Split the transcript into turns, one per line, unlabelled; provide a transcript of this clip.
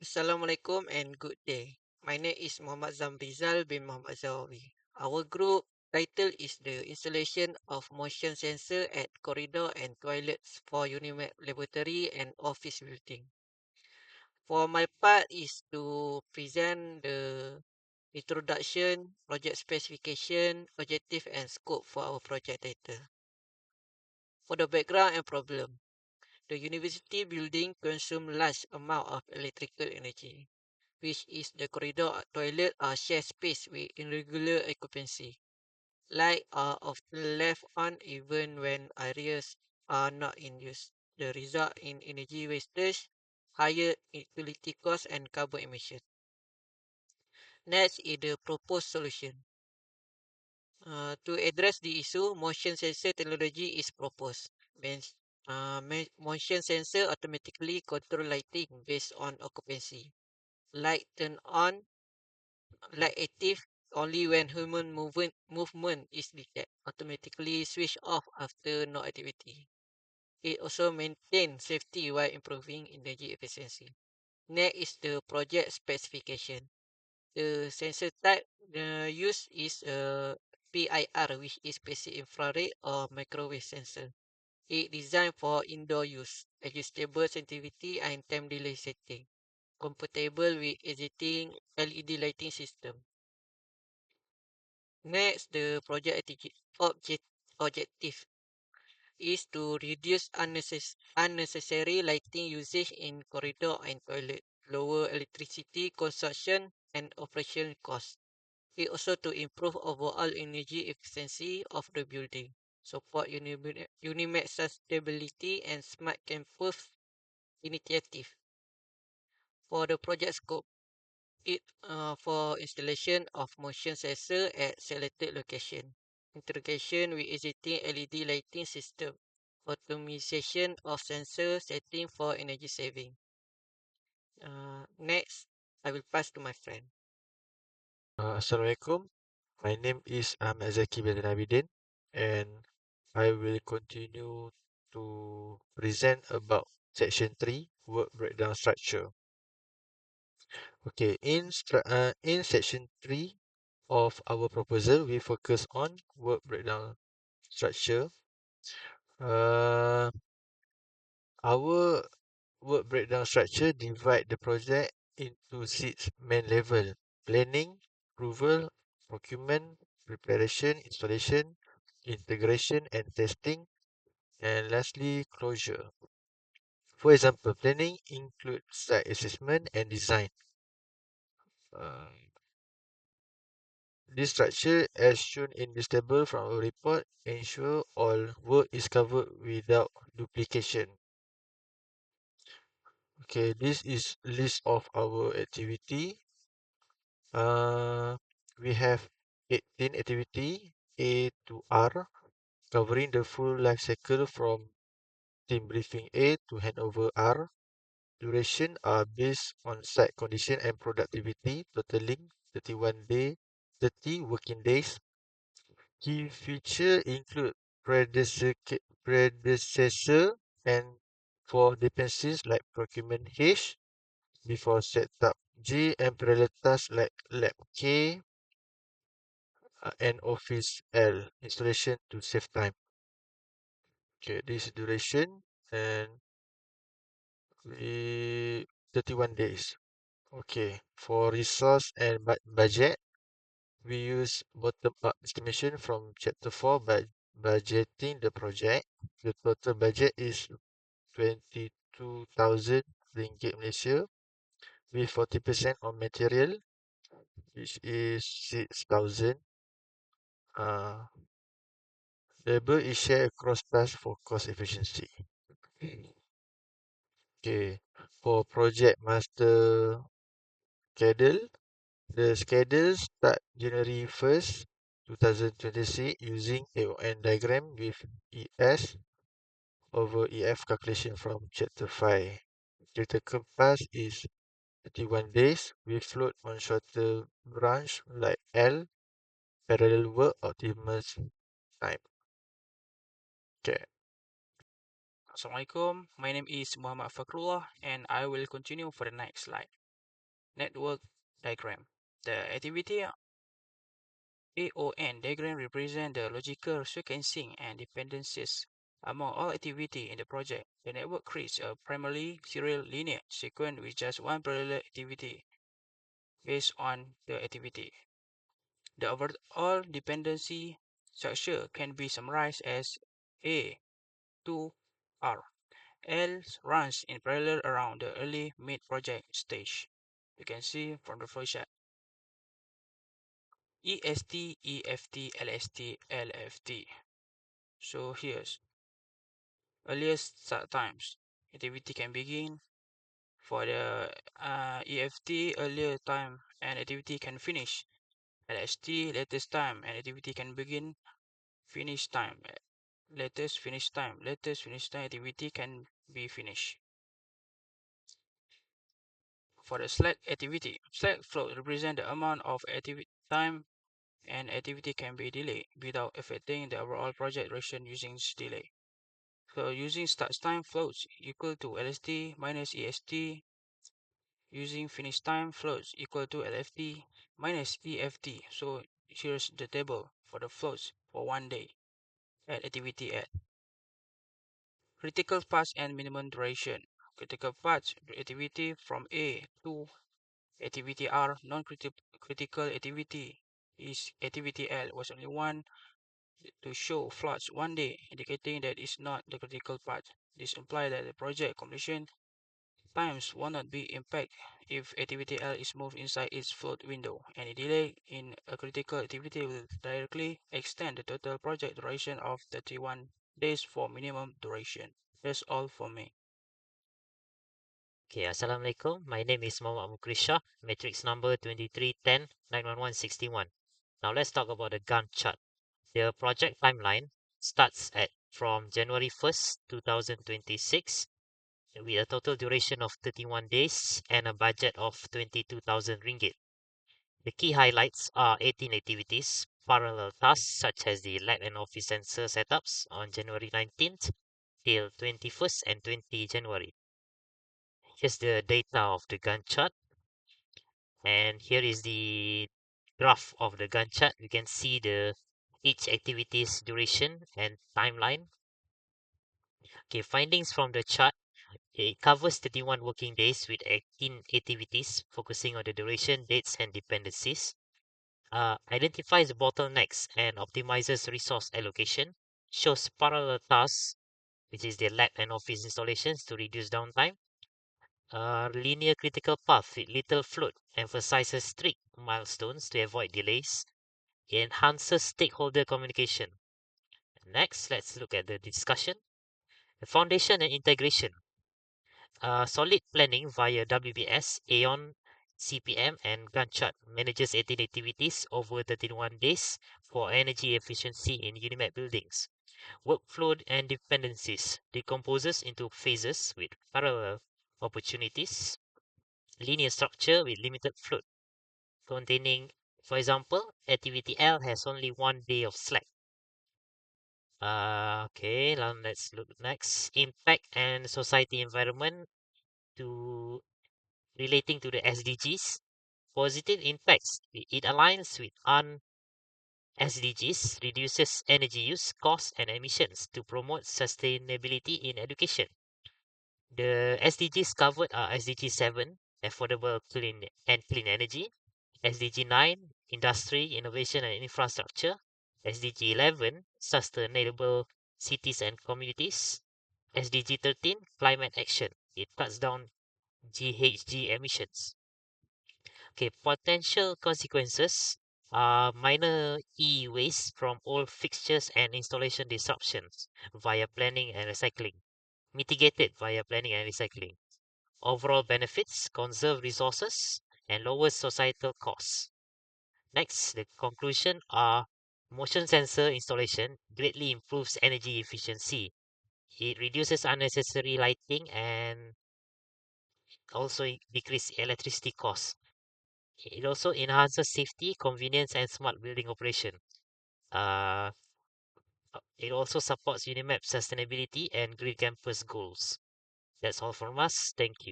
Assalamualaikum and good day. My name is Muhammad Zamrizal bin Muhammad Zawawi. Our group title is the installation of motion sensor at corridor and toilets for Unimap laboratory and office building. For my part is to present the introduction, project specification, objective and scope for our project title. For the background and problem, the university building consume large amount of electrical energy, which is the corridor toilet are shared space with irregular occupancy. Light are often left on even when areas are not in use. The result in energy wastage, higher utility costs and carbon emission. Next is the proposed solution. To address the issue, motion sensor technology is proposed. Means, motion sensor automatically control lighting based on occupancy. Light turn on, light active only when human movement is detected. Automatically switch off after no activity. It also maintains safety while improving energy efficiency. Next is the project specification. The sensor type used is PIR, which is passive infrared or microwave sensor. It designed for indoor use, adjustable sensitivity and time delay setting, compatible with existing LED lighting system. Next, the objective is to reduce unnecessary lighting usage in corridor and toilet, lower electricity consumption and operation costs. It also to improve overall energy efficiency of the building, support Unimed sustainability and smart campus initiative. For the project scope, it for installation of motion sensor at selected location, integration with existing LED lighting system, optimization of sensor setting for energy saving. Next, I will pass to my friend.
Assalamualaikum. My name is Ahmad Zaki bin Abidin, and I will continue to present about section 3 work breakdown structure. Okay, in section 3 of our proposal, we focus on work breakdown structure. Uh, our work breakdown structure divide the project into 6 main level: planning, approval, procurement, preparation, installation, integration and testing, and lastly closure. For example, planning includes site assessment and design. Uh, this structure, as shown in this table from our report, ensure all work is covered without duplication. Okay, this is list of our activity. Uh, we have 18 activity A to R, covering the full life cycle from team briefing A to handover R. Duration are based on site condition and productivity, totaling 30 working days. Key feature include predecessor and for dependencies like procurement H before setup G and parallel tasks like lab K and office L installation to save time. Okay, this duration and we 31 days. Okay, for resource and budget, we use bottom-up estimation from chapter 4 by budgeting the project. The total budget is 22,000 ringgit Malaysia with 40% on material, which is 6,000. Labor is shared across tasks for cost efficiency. Okay, for project master schedule, the schedule start January 1st, 2026 using AON diagram with ES over EF calculation from chapter 5. Critical path is 31 days with float on shorter branch like L, parallel work optimus time. Okay.
Assalamualaikum. My name is Muhammad Fakrullah and I will continue for the next slide. network diagram. The activity AON diagram represents the logical sequencing and dependencies among all activity in the project. The network creates a primarily serial linear sequence with just one parallel activity based on the activity. The overall dependency structure can be summarized as A to R. L runs in parallel around the early mid-project stage. You can see from the flowchart. EST, EFT, LST, LFT. So here's earliest start times. Activity can begin for the EFT earlier time and activity can finish. LST latest time and activity can begin. Finish time. Latest finish time. Latest finish time activity can be finished. For the slack activity, slack float represent the amount of activity time and activity can be delayed without affecting the overall project duration using delay. So using start time floats equal to LST minus EST, using finish time floats equal to LFT minus EFT. So here's the table for the floats for 1 day at activity at critical path and minimum duration. Critical path activity from A to activity R, non-critical activity is activity L was only one to show floods 1 day, indicating that it's not the critical path. This implies that the project completion times will not be impacted if activity L is moved inside its float window. Any delay in a critical activity will directly extend the total project duration of 31 days for minimum duration. That's all for me.
Okay, Assalamualaikum. My name is Muhammad Mukrisha, matrix number 2310-91161. Now let's talk about the Gantt chart. The project timeline starts at from January 1st, 2026 with a total duration of 31 days and a budget of 22,000 ringgit. The key highlights are 18 activities, parallel tasks such as the lab and office sensor setups on January 19th till 21st and 20 January. Here's the data of the Gantt chart, and here is the graph of the Gantt chart. We can see the each activity's duration and timeline. Okay, findings from the chart. It covers 31 working days with 18 activities, focusing on the duration, dates, and dependencies. Identifies bottlenecks and optimizes resource allocation. Shows parallel tasks, which is the lab and office installations to reduce downtime. Linear critical path with little float emphasizes strict milestones to avoid delays. It enhances stakeholder communication. Next, let's look at the discussion. The foundation and integration. Solid planning via WBS, Aeon, CPM, and Gantt chart manages 18 activities over 31 days for energy efficiency in Unimap buildings. Workflow and dependencies decomposes into phases with parallel opportunities. Linear structure with limited float, containing, for example, activity L has only 1 day of slack. Okay, now let's look next. Impact and society environment to relating to the SDGs. Positive impacts. It aligns with SDGs, reduces energy use, cost, and emissions to promote sustainability in education. The SDGs covered are SDG 7, affordable clean energy, SDG 9, industry, innovation, and infrastructure, SDG 11, sustainable cities and communities, SDG 13, climate action. It cuts down GHG emissions. Okay, potential consequences are minor e-waste from old fixtures and installation disruptions via planning and recycling, mitigated via planning and recycling. Overall benefits, conserve resources, and lower societal costs. Next, the conclusion are motion sensor installation greatly improves energy efficiency. It reduces unnecessary lighting and also decrease electricity costs. It also enhances safety, convenience, and smart building operation. Uh, it also supports Unimap sustainability and green campus goals. That's all from us. Thank you.